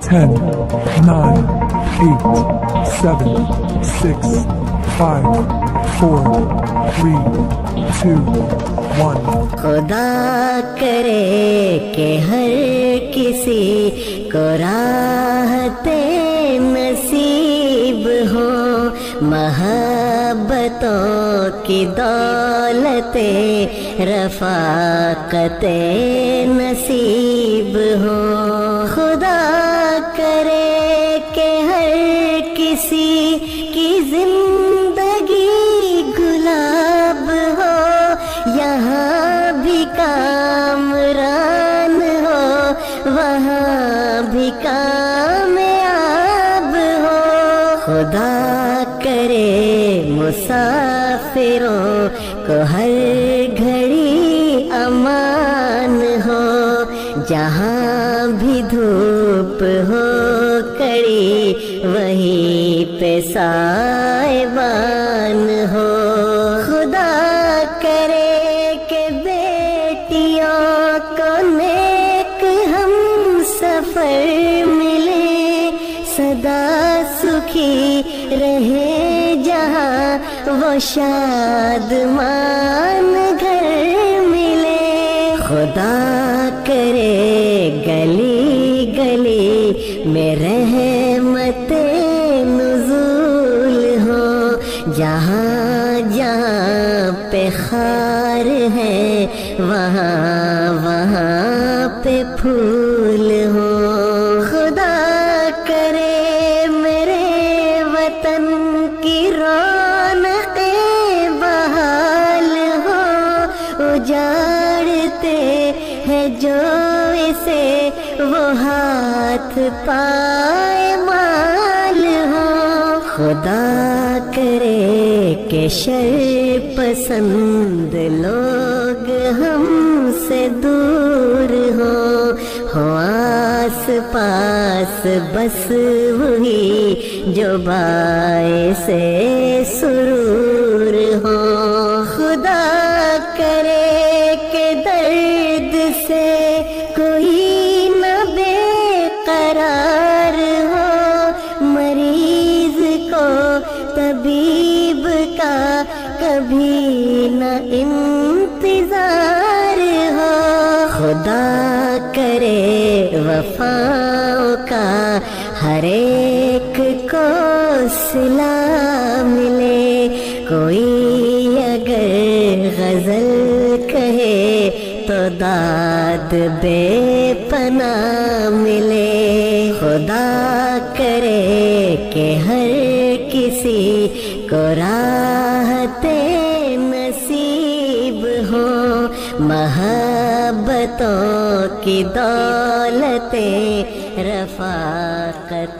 10, 9, 8, 7, 6, 5, 4, 3, 2, 1. خدا کرے کہ ہر کسی کو راحت نصیب ہو، محبتوں کی دولت رفاقت نصیب ہو. خدا کرے کہ ہر کسی کی زندگی گلاب ہو، یہاں بھی کامران ہو، وہاں بھی کامیاب ہو. خدا کرے مسافروں کو ہر گھڑی امان ہو، جہاں بھی دھوپ ہو کڑی وہیں پہ سائبان ہو. خدا کرے کہ بیٹیوں کو نیک ہم سفر ملے، سدا سکھی رہے جہاں وہ شادمان گھر ملے. خدا کرے گلی گلی میں رحمت نزول ہو، جہاں جہاں پہ خار ہے وہاں وہاں پہ پھول ہو. خدا کرے میرے وطن کی رونقیں بحال ہو، اجاڑتے ہیں جو اسے وہ ہاتھ پائمال ہو. خدا کرے کہ شر پسند لوگ ہم سے دور ہو آس پاس بس وہی جو باعث سرور ہو. خدا کرے کہ درد سے کوئی نہ بے قرار ہو، مریض کو طبیب کا کبھی نہ انتظار ہو. خدا کرے وفاؤں کا ہر ایک کو صلہ ملے، کوئی اگر غزل کہے تو داد بے پناہ ملے. خدا کرے کہ ہر کسی کو راحت نصیب ہو، محبتوں کی دولت رفاقت